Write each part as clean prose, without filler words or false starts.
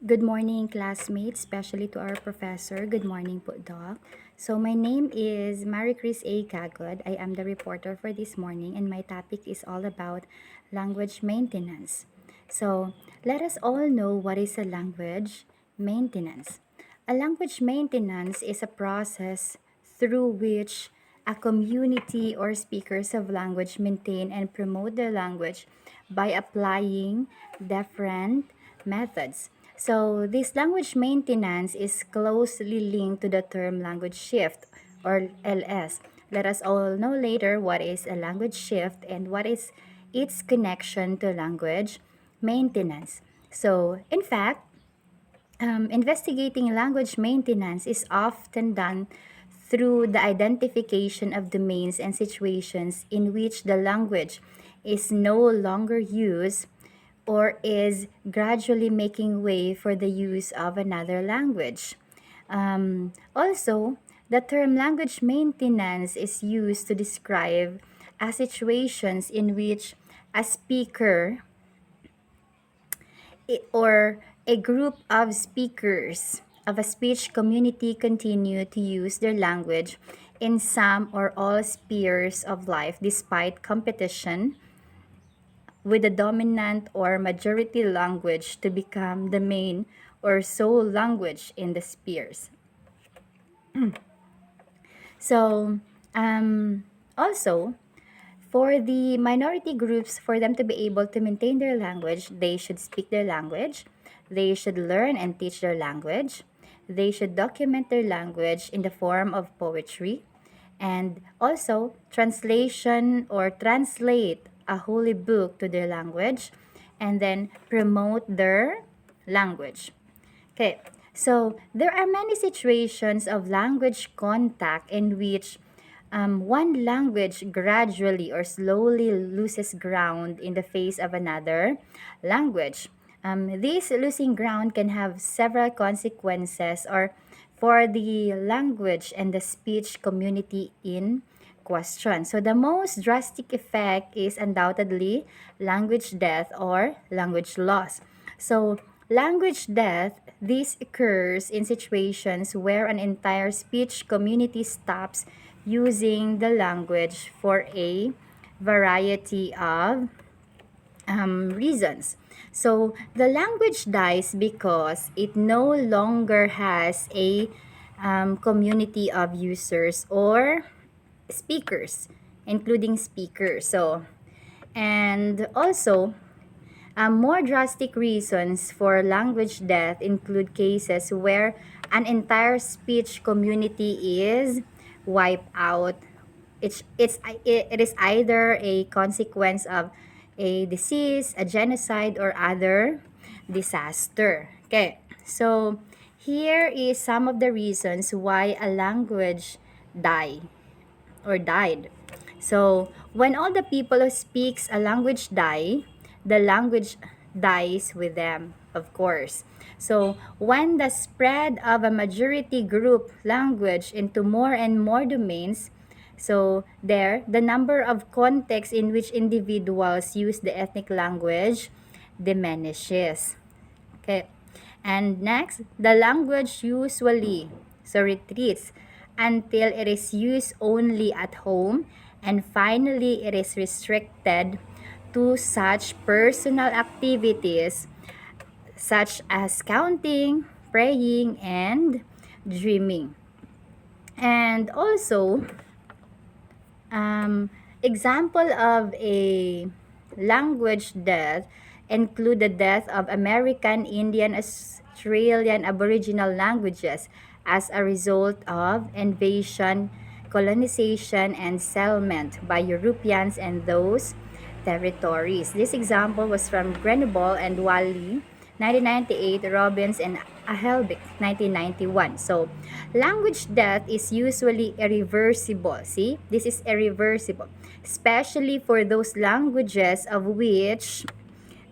Good morning, classmates, especially to our professor. Good morning po, Doc. So my name is Marie Chris A. Kagod. I am the reporter for this morning, and my topic is all about language maintenance. So let us all know what is a language maintenance. A language maintenance is a process through which a community or speakers of language maintain and promote their language by applying different methods. So, this language maintenance is closely linked to the term language shift or LS. Let us all know later what is a language shift and what is its connection to language maintenance. So, in fact, investigating language maintenance is often done through the identification of domains and situations in which the language is no longer used or is gradually making way for the use of another language. Also, the term language maintenance is used to describe situations in which a speaker or a group of speakers of a speech community continue to use their language in some or all spheres of life despite competition with the dominant or majority language to become the main or sole language in the spheres. So, also, for the minority groups, for them to be able to maintain their language, they should speak their language, they should learn and teach their language, they should document their language in the form of poetry, and also translation or translate a holy book to their language, and then promote their language. Okay, so there are many situations of language contact in which one language gradually or slowly loses ground in the face of another language. This losing ground can have several consequences or for the language and the speech community in question. So the most drastic effect is undoubtedly language death or language loss. So language death, this occurs in situations where an entire speech community stops using the language for a variety of reasons. So the language dies because it no longer has a community of users or speakers, including speakers. So, and also, more drastic reasons for language death include cases where an entire speech community is wiped out. It is either a consequence of a disease, a genocide, or other disaster. Okay, so here is some of the reasons why a language die or died. So, when all the people who speaks a language die, the language dies with them, of course. So, when the spread of a majority group language into more and more domains, so there, the number of contexts in which individuals use the ethnic language diminishes. Okay. And next, the language usually so retreats until it is used only at home, and finally it is restricted to such personal activities such as counting, praying, and dreaming. And also, example of a language death include the death of American, Indian, Australian Aboriginal languages as a result of invasion, colonization, and settlement by Europeans and those territories. This example was from Grenobel and Wally, 1998, Robbins and Ahelbic, 1991. So, language death is usually irreversible. See, this is irreversible, especially for those languages of which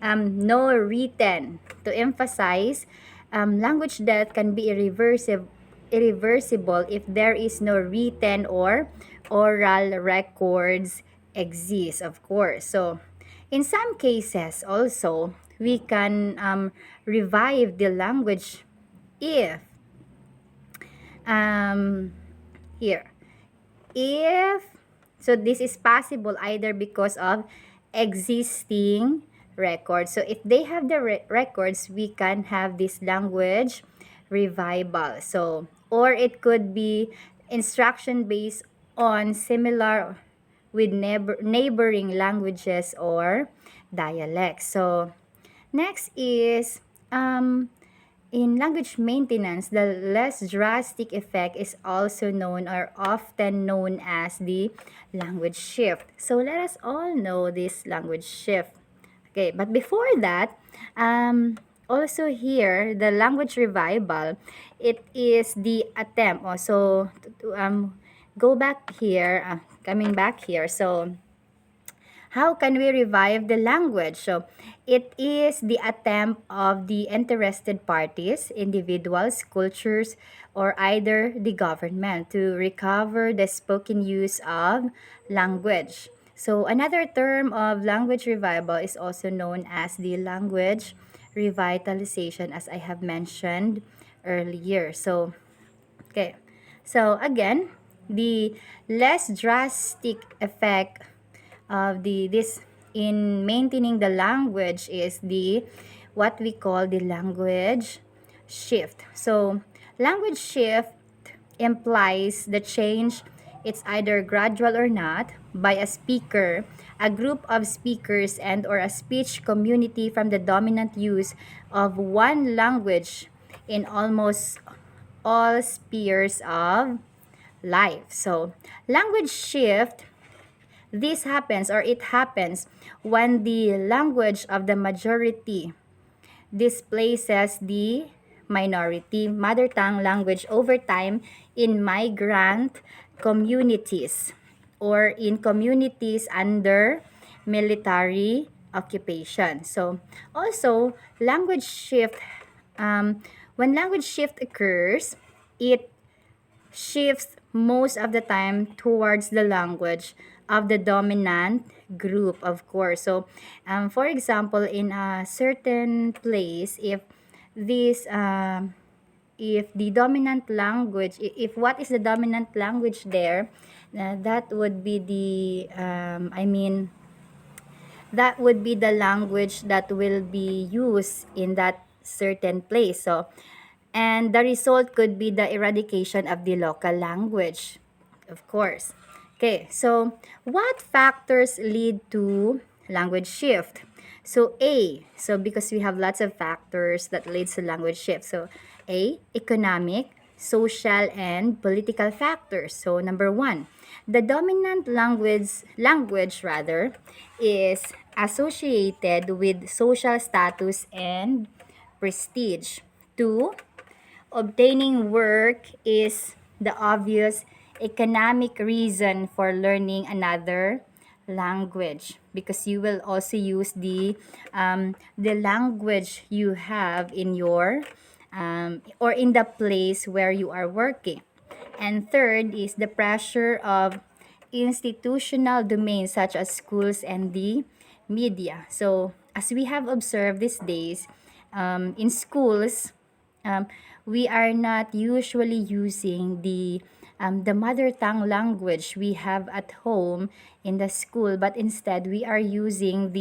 no written. To emphasize, language death can be irreversible if there is no written or oral records exist, of course. So, in some cases also, we can revive the language if um, here if so this is possible either because of existing records. So if they have the records, we can have this language revival. So or it could be instruction based on similar with neighboring languages or dialects. So next is in language maintenance, the less drastic effect is also known or often known as the language shift. So let us all know this language shift. Okay, but before that, also here, the language revival, it is the attempt also to go back here, coming back here. So how can we revive the language? So, it is the attempt of the interested parties, individuals, cultures, or either the government to recover the spoken use of language. So, another term of language revival is also known as the language revitalization, as I have mentioned earlier. So, okay. So, again, the less drastic effect of the this in maintaining the language is the what we call the language shift. So language shift implies the change, it's either gradual or not, by a speaker, a group of speakers, and or a speech community from the dominant use of one language in almost all spheres of life. So language shift, this happens or it happens when the language of the majority displaces the minority mother tongue language over time in migrant communities or in communities under military occupation. So also language shift, when language shift occurs, it shifts most of the time towards the language of the dominant group, of course. So for example, in a certain place, this if the dominant language, if what is the dominant language there, that would be the that would be the language that will be used in that certain place. So, and the result could be the eradication of the local language, of course. Okay, so what factors lead to language shift? So A, so because we have lots of factors that leads to language shift. So A, economic, social, and political factors. So number one, the dominant language rather is associated with social status and prestige. Two, obtaining work is the obvious economic reason for learning another language because you will also use the language you have in your or in the place where you are working. And third is the pressure of institutional domains such as schools and the media. So, as we have observed these days, in schools, um, we are not usually using the mother tongue language we have at home in the school, but instead we are using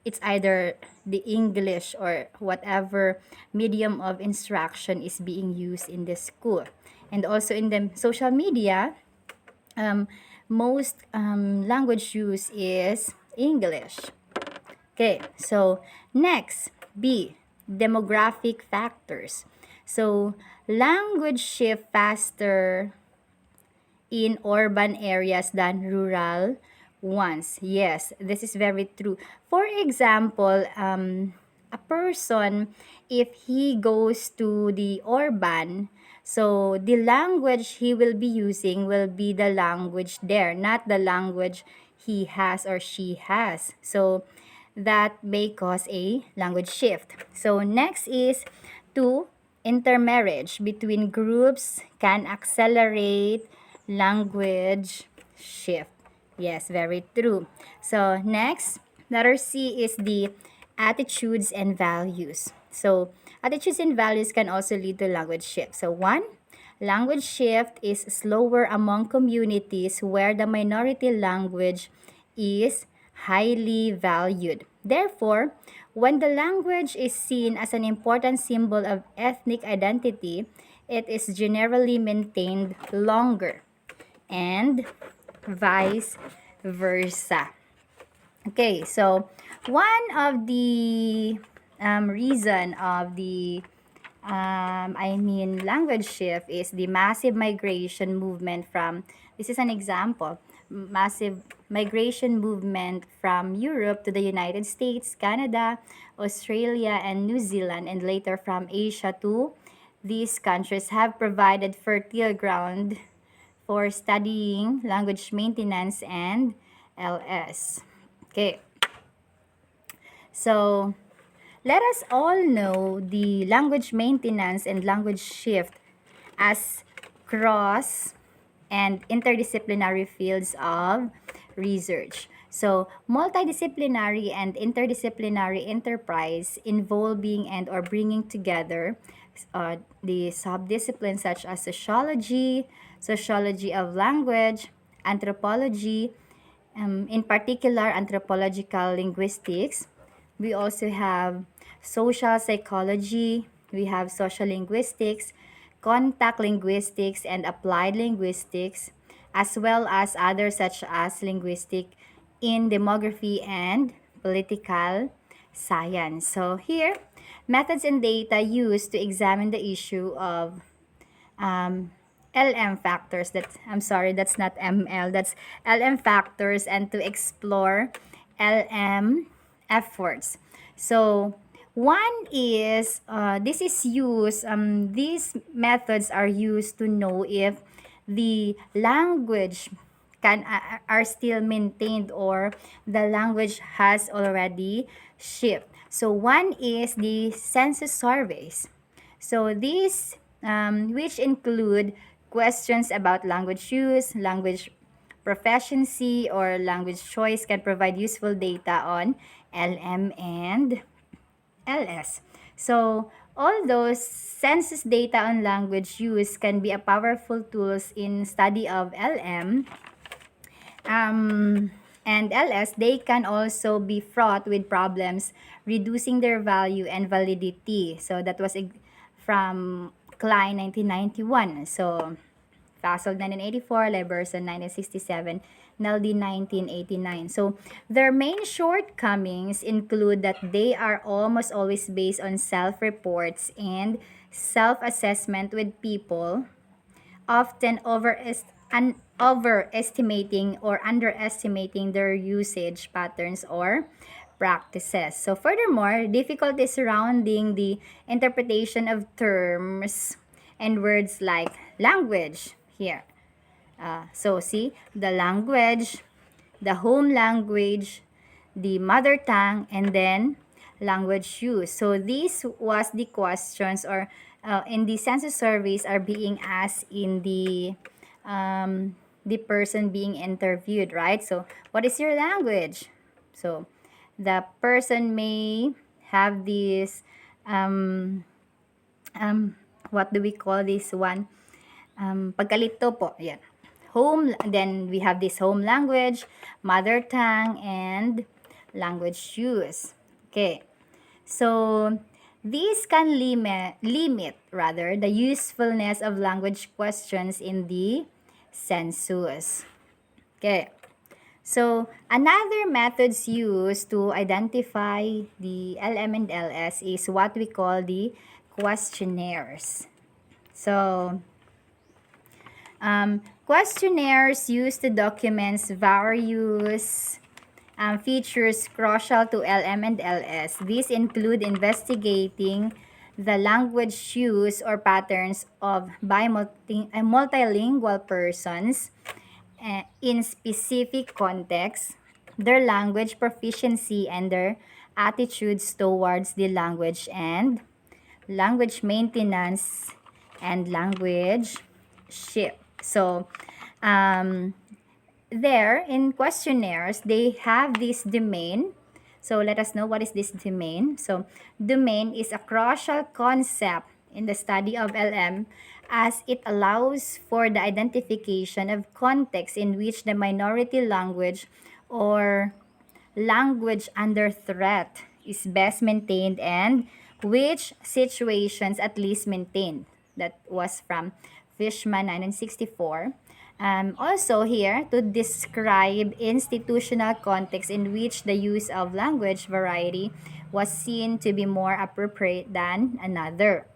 it's either the English or whatever medium of instruction is being used in the school. And also in the social media, um, most language use is English. Okay, so next, B, demographic factors. So language shift faster in urban areas than rural ones. Yes, this is very true. For example, a person, if he goes to the urban, so the language he will be using will be the language there, not the language he has or she has. So that may cause a language shift. So next is two, intermarriage between groups can accelerate language shift. Yes, very true. So next, letter C is the attitudes and values. So, attitudes and values can also lead to language shift. So, one, language shift is slower among communities where the minority language is highly valued. Therefore, when the language is seen as an important symbol of ethnic identity, it is generally maintained longer and vice versa. Okay, so one of the reason of the language shift is the massive migration movement from, this is an example, massive migration movement from Europe to the United States, Canada, Australia, and New Zealand, and later from Asia to these countries have provided fertile ground for studying language maintenance and LS. Okay, so let us all know the language maintenance and language shift as cross and interdisciplinary fields of research. So, multidisciplinary and interdisciplinary enterprise involving and or bringing together the subdisciplines such as sociology, sociology of language, anthropology, in particular anthropological linguistics. We also have social psychology, we have social linguistics, contact linguistics, and applied linguistics, as well as others such as linguistic in demography and political science. So here, methods and data used to examine the issue of um, LM factors. I'm sorry, that's not ML. That's LM factors, and to explore LM efforts. So one is this is used. These methods are used to know if the language are still maintained or the language has already shifted. So one is the census surveys. So these, which include questions about language use, language proficiency, or language choice, can provide useful data on LM and LS. So all those census data on language use can be a powerful tools in study of LM and LS. They can also be fraught with problems reducing their value and validity. So that was from Klein 1991. So Fasold 1984, Liberson 1967, Naldi 1989. So their main shortcomings include that they are almost always based on self-reports and self-assessment with people often overestimating or underestimating their usage patterns or practices. So furthermore, difficulties surrounding the interpretation of terms and words like language here. So see, the language, the home language, the mother tongue, and then language use. So these was the questions or in the census surveys are being asked in the person being interviewed, right? So what is your language? So the person may have this what do we call this one? Pagkalito po, yan. Home, then we have this home language, mother tongue, and language use. Okay. So, these can limit rather the usefulness of language questions in the census. Okay. So, another methods used to identify the LM and LS is what we call the questionnaires. So, questionnaires used to document various features crucial to LM and LS. These include investigating the language use or patterns of multilingual persons in specific contexts, their language proficiency, and their attitudes towards the language, and language maintenance and language shift. So, there in questionnaires, they have this domain So let us know what is this domain. So domain is a crucial concept in the study of LM as it allows for the identification of context in which the minority language or language under threat is best maintained and which situations at least maintained. That was from Fishman 1964. Also here to describe institutional context in which the use of language variety was seen to be more appropriate than another.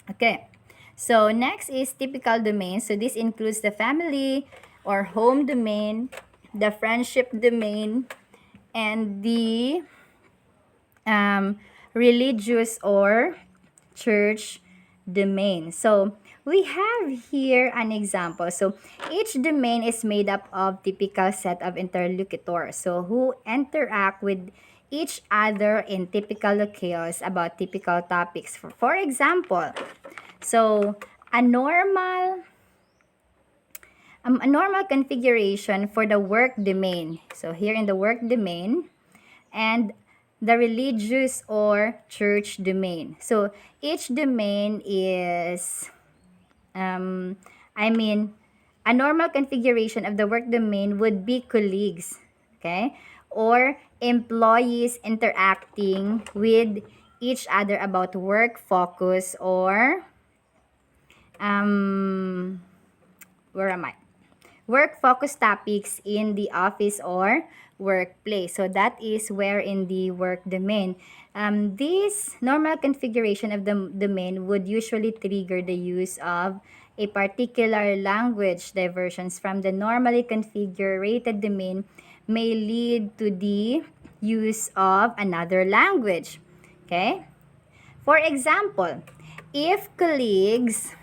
Okay. So next is typical domain. So this includes the family or home domain, the friendship domain, and the um, religious or church domain. So we have here an example. So each domain is made up of typical set of interlocutors. So who interact with each other in typical locales about typical topics. For example, so a normal a normal configuration for the work domain. So here in the work domain, and the religious or church domain. So each domain is, um, I mean, a normal configuration of the work domain would be colleagues, okay, or employees interacting with each other about work focus or um, where am I? Work focus topics in the office or workplace. So that is where in the work domain. This normal configuration of the domain would usually trigger the use of a particular language diversions from the normally configured domain may lead to the use of another language. Okay? For example, if colleagues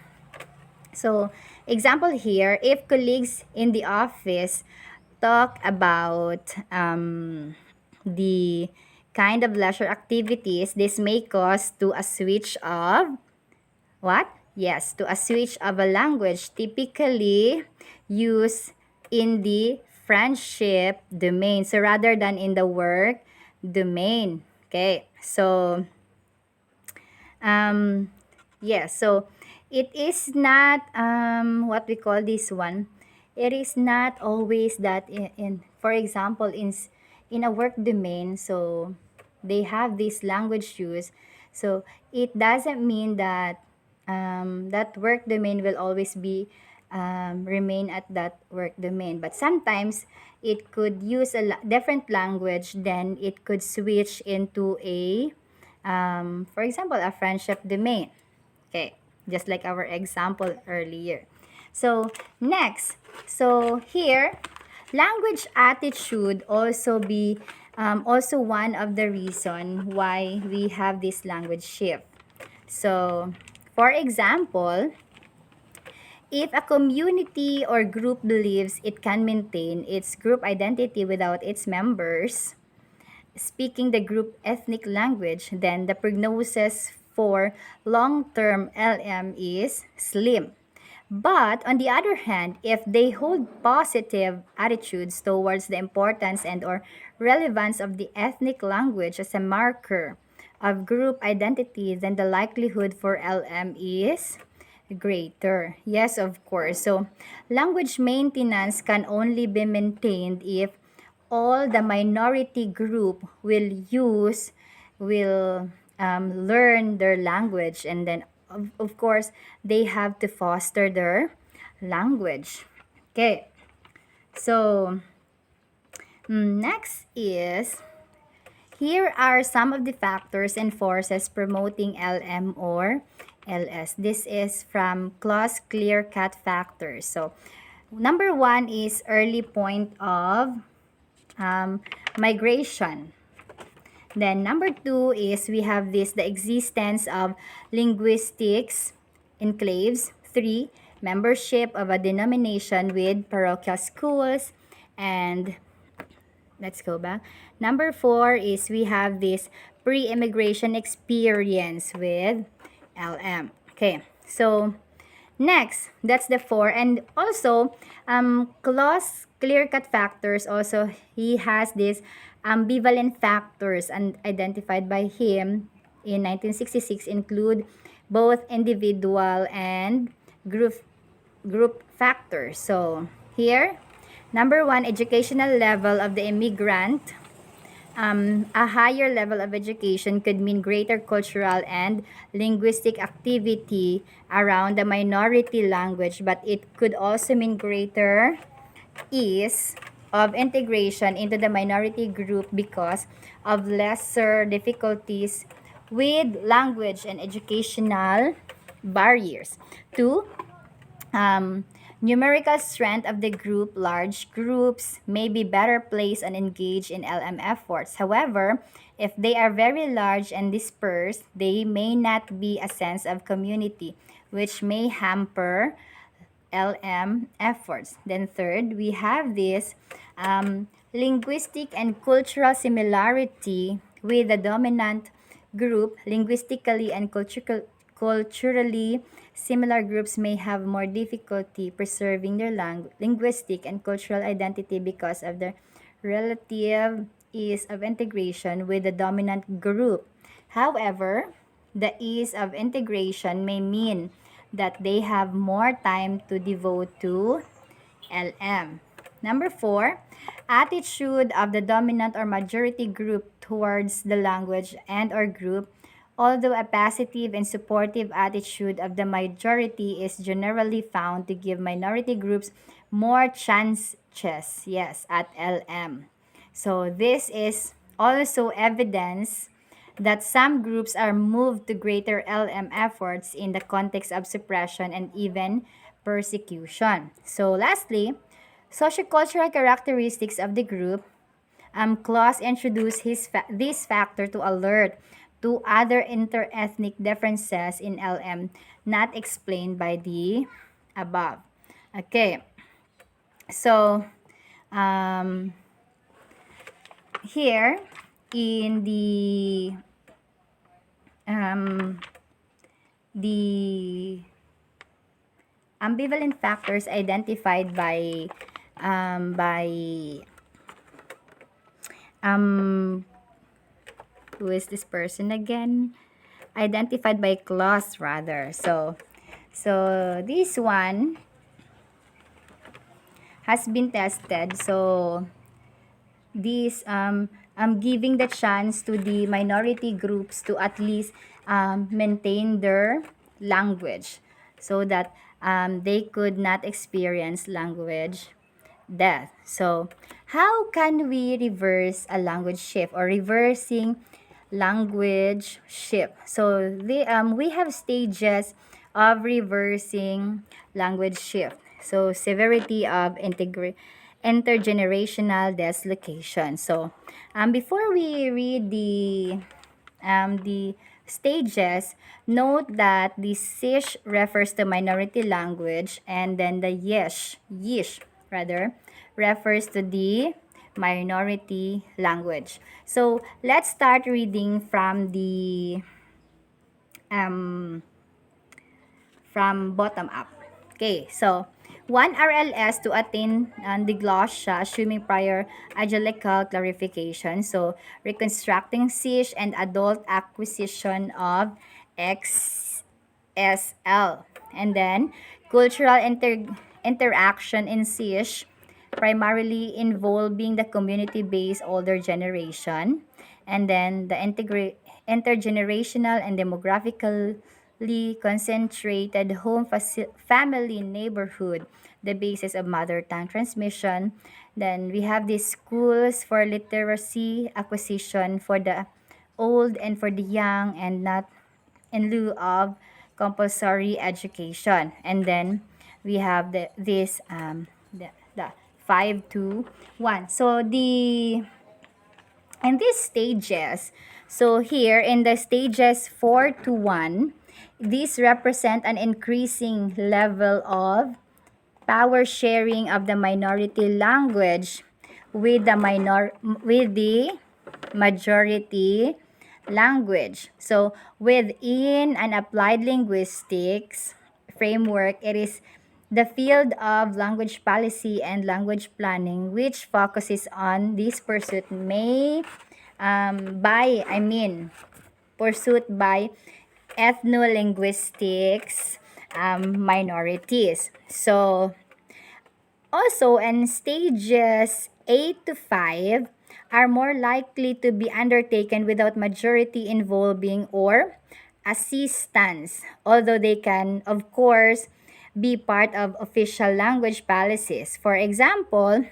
so, example here, if colleagues in the office talk about the kind of leisure activities, this may cause to a switch of what? Yes, to a switch of a language typically used in the friendship domain. So, rather than in the work domain. Okay, so um, yes, so it is not what we call this one. It is not always that for example, in a work domain, so they have this language use. So it doesn't mean that that work domain will always be remain at that work domain. But sometimes it could use a different language, then it could switch into a for example, a friendship domain. Okay, just like our example earlier. So, next, so here, language attitude also be also one of the reason why we have this language shift. So, for example, if a community or group believes it can maintain its group identity without its members, speaking the group ethnic language, then the prognosis for long-term LM is slim. But on the other hand, if they hold positive attitudes towards the importance and or relevance of the ethnic language as a marker of group identity, then the likelihood for LM is greater. Yes, of course. So, language maintenance can only be maintained if all the minority group will learn their language, and then of course they have to foster their language. Okay, so next is here are some of the factors and forces promoting LM or LS. This is from Claus Clear Cut Factors. So number one is early point of migration. Then number two is we have this the existence of linguistics enclaves. Three, membership of a denomination with parochial schools. And let's go back. Number four is we have this pre-immigration experience with LM. Okay, so next, that's the four. And also, Claus Clear Cut Factors also, he has this ambivalent factors and identified by him in 1966 include both individual and group factors. So here, number one, educational level of the immigrant. A higher level of education could mean greater cultural and linguistic activity around the minority language, but it could also mean greater ease of integration into the minority group because of lesser difficulties with language and educational barriers. Two, um, numerical strength of the group, large groups may be better placed and engaged in LM efforts. However, if they are very large and dispersed, they may not be a sense of community, which may hamper LM efforts. Then third, we have this linguistic and cultural similarity with the dominant group. Linguistically and culturally similar groups may have more difficulty preserving their linguistic and cultural identity because of the relative ease of integration with the dominant group. However, the ease of integration may mean that they have more time to devote to LM. Number four, attitude of the dominant or majority group towards the language and or group. Although a positive and supportive attitude of the majority is generally found to give minority groups more chances, yes, at LM. So this is also evidence that some groups are moved to greater LM efforts in the context of suppression and even persecution. So lastly, sociocultural characteristics of the group. Claus introduced this factor to alert to other interethnic differences in LM not explained by the above. Okay, so um, here in um, the ambivalent factors identified by um who is this person again, identified by Claus rather. So this one has been tested. So this giving the chance to the minority groups to at least maintain their language so that they could not experience language death. So how can we reverse a language shift or reversing language shift? So we have stages of reversing language shift. So severity of intergenerational dislocation. So before we read the stages, note that the sish refers to minority language, and then the yish rather, refers to the minority language. So let's start reading from bottom up. Okay, so one RLS to attain the glossia, assuming prior agilical clarification. So reconstructing SISH and adult acquisition of XSL. And then cultural interaction in SISH, primarily involving the community-based older generation. And then the intergenerational and demographically concentrated family neighborhood, the basis of mother tongue transmission. Then we have these schools for literacy acquisition for the old and for the young, and not in lieu of compulsory education. And then we have the 5 to 1. So in these stages, so here in the stages 4 to 1, these represent an increasing level of power sharing of the minority language with the majority language. So within an applied linguistics framework, it is the field of language policy and language planning, which focuses on this pursuit pursuit by ethno-linguistics minorities. So also, in stages 8 to 5 are more likely to be undertaken without majority involving or assistance, although they can, of course, be part of official language policies. For example,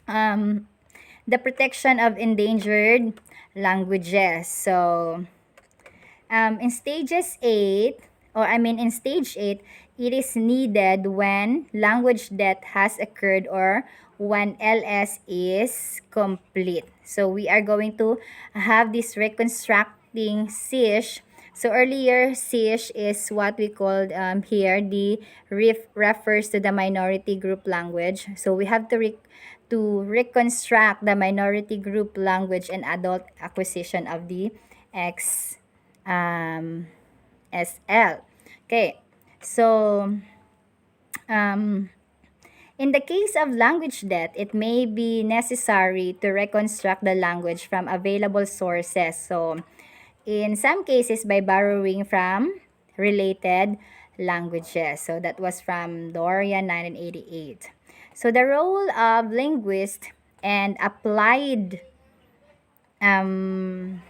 um, the protection of endangered languages. So, in stages 8, in stage 8, it is needed when language death has occurred or when LS is complete. So we are going to have this reconstructing SISH. So earlier, SISH is what we called here, the refers to the minority group language. So we have to reconstruct the minority group language and adult acquisition of the X um, SL. Okay, so in the case of language death, it may be necessary to reconstruct the language from available sources. So, in some cases, by borrowing from related languages. So, that was from Dorian, 1988. So, the role of linguist and um,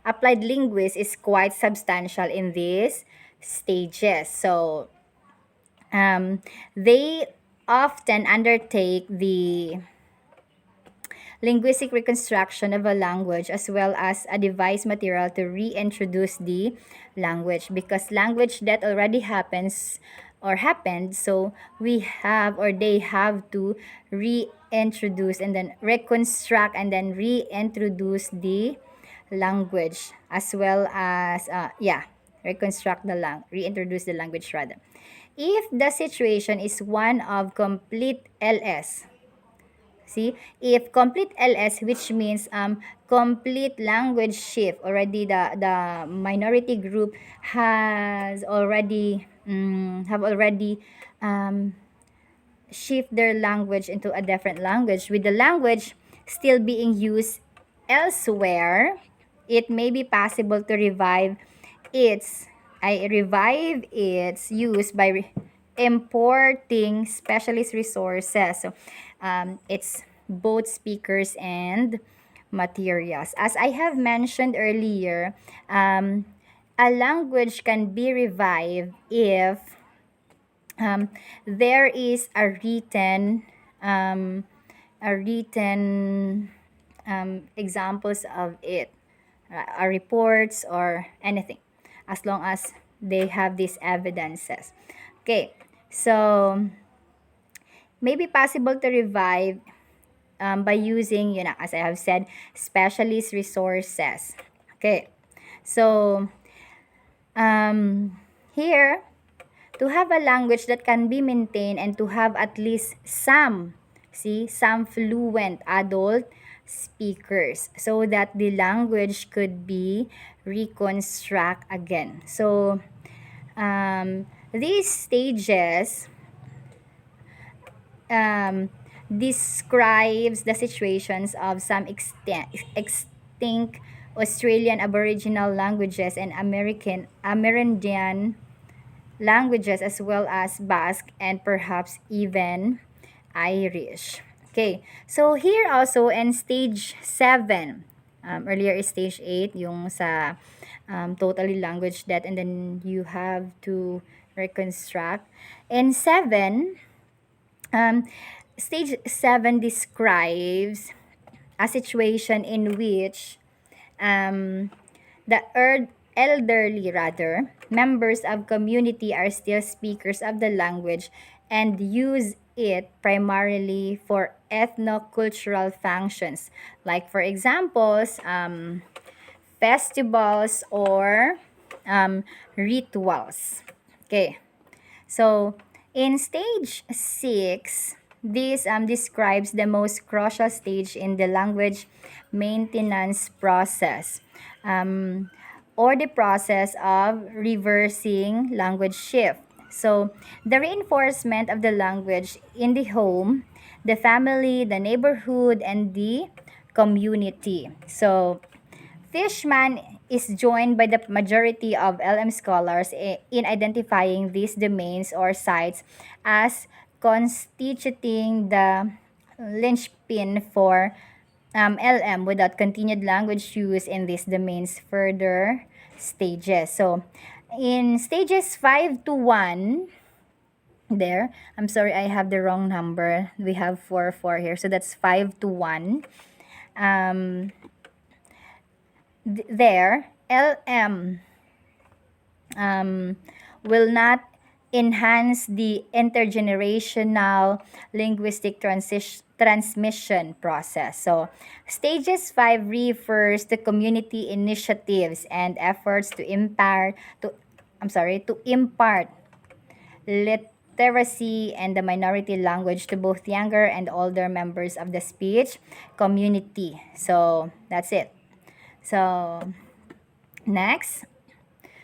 applied linguist is quite substantial in these stages. So, they often undertake the linguistic reconstruction of a language as well as a device material to reintroduce the language, because language that already happens or happened, so we have or they have to reintroduce and then reconstruct and then reintroduce the language as well as reintroduce the language rather, if the situation is one of complete LS. See, if complete LS, which means complete language shift, already the minority group has already have already shift their language into a different language, with the language still being used elsewhere, it may be possible to revive its use by importing specialist resources. So, it's both speakers and materials. As I have mentioned earlier, a language can be revived if there is um, a written examples of it, reports or anything, as long as they have these evidences. Okay, so maybe possible to revive by using, as I have said, specialist resources. Okay, so here, to have a language that can be maintained and to have at least some fluent adult speakers, so that the language could be reconstruct again. So these stages describes the situations of some extinct Australian Aboriginal languages and Amerindian languages, as well as Basque and perhaps even Irish. Okay, so here also in stage 7, earlier is stage 8, yung sa totally language death, and then you have to reconstruct. In 7, stage 7 describes a situation in which the elderly members of community are still speakers of the language and use it primarily for ethnocultural functions, like for examples, festivals or rituals. Okay, so in stage 6, this describes the most crucial stage in the language maintenance process, or the process of reversing language shift. So, the reinforcement of the language in the home, the family, the neighborhood, and the community. So, Fishman is joined by the majority of LM scholars in identifying these domains or sites as constituting the linchpin for LM without continued language use in these domains further stages. So, in stages 5 to 1, there, I'm sorry, I have the wrong number. We have 4 here. So, that's 5 to 1. Um, there, LM will not enhance the intergenerational linguistic transmission process. So, stages 5 refers to community initiatives and efforts to impart literacy and the minority language to both younger and older members of the speech community. So, that's it. So, next.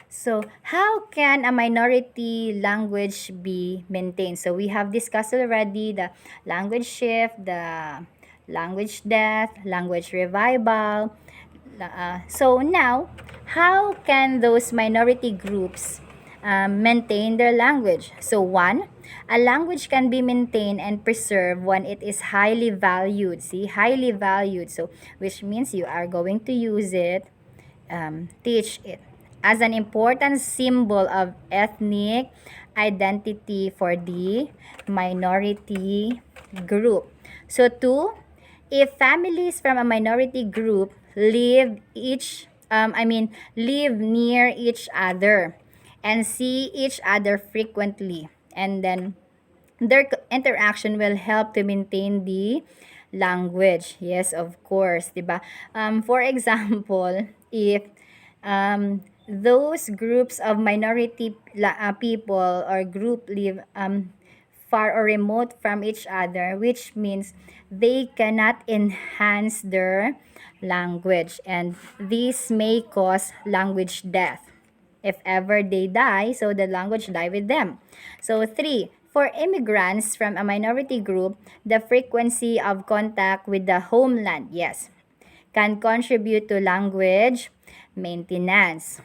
So, how can a minority language be maintained? So, we have discussed already the language shift, the language death, language revival. So, now, how can those minority groups maintain their language? So, one, a language can be maintained and preserved when it is highly valued. See, highly valued. So, which means you are going to use it, teach it as an important symbol of ethnic identity for the minority group. So, two, if families from a minority group live near each other and see each other frequently, and then their interaction will help to maintain the language. Yes, of course, 'di ba? For example, if those groups of minority people or group live far or remote from each other, which means they cannot enhance their language, and this may cause language death. If ever they die, so the language die with them. So, three, for immigrants from a minority group, the frequency of contact with the homeland, yes, can contribute to language maintenance.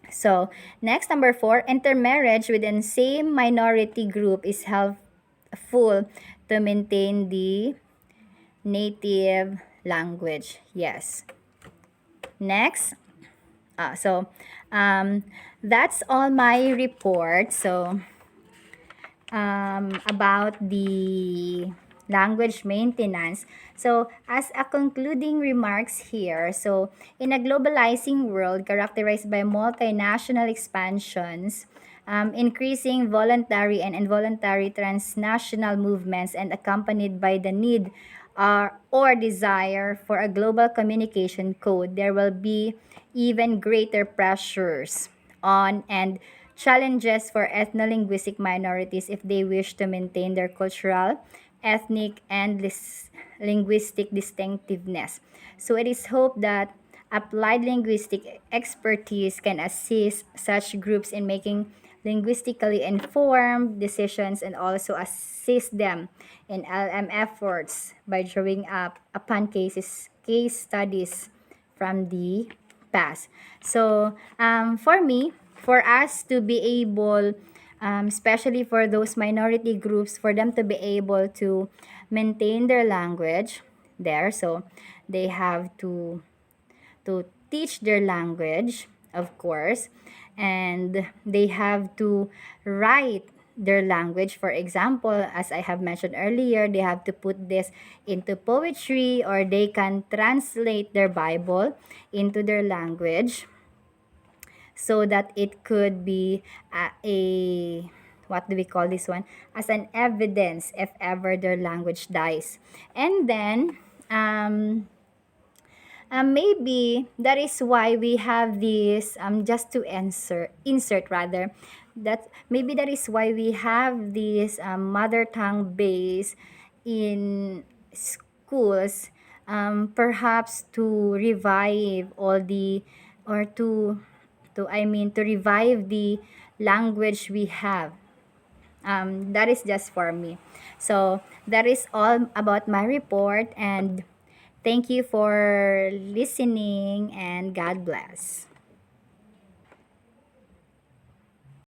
So, next, number 4, intermarriage within same minority group is helpful to maintain the native language. Yes. Next. So, that's all my report. So, about the language maintenance. So, as a concluding remarks here, so in a globalizing world characterized by multinational expansions, increasing voluntary and involuntary transnational movements, and accompanied by the need or desire for a global communication code, there will be even greater pressures on and challenges for ethno-linguistic minorities if they wish to maintain their cultural, ethnic, and linguistic distinctiveness. So it is hoped that applied linguistic expertise can assist such groups in making linguistically informed decisions and also assist them in LM efforts by drawing up upon case studies from the past. So, for me, for us to be able, especially for those minority groups, for them to be able to maintain their language there, so they have to teach their language, of course, and they have to write their language. For example, as I have mentioned earlier, they have to put this into poetry, or they can translate their Bible into their language so that it could be a what do we call this one, as an evidence if ever their language dies. And then maybe that is why we have this, just to insert rather, that maybe that is why we have this mother tongue base in schools, perhaps to revive all the, or to to revive the language we have. That is just for me. So that is all about my report, and thank you for listening, and God bless.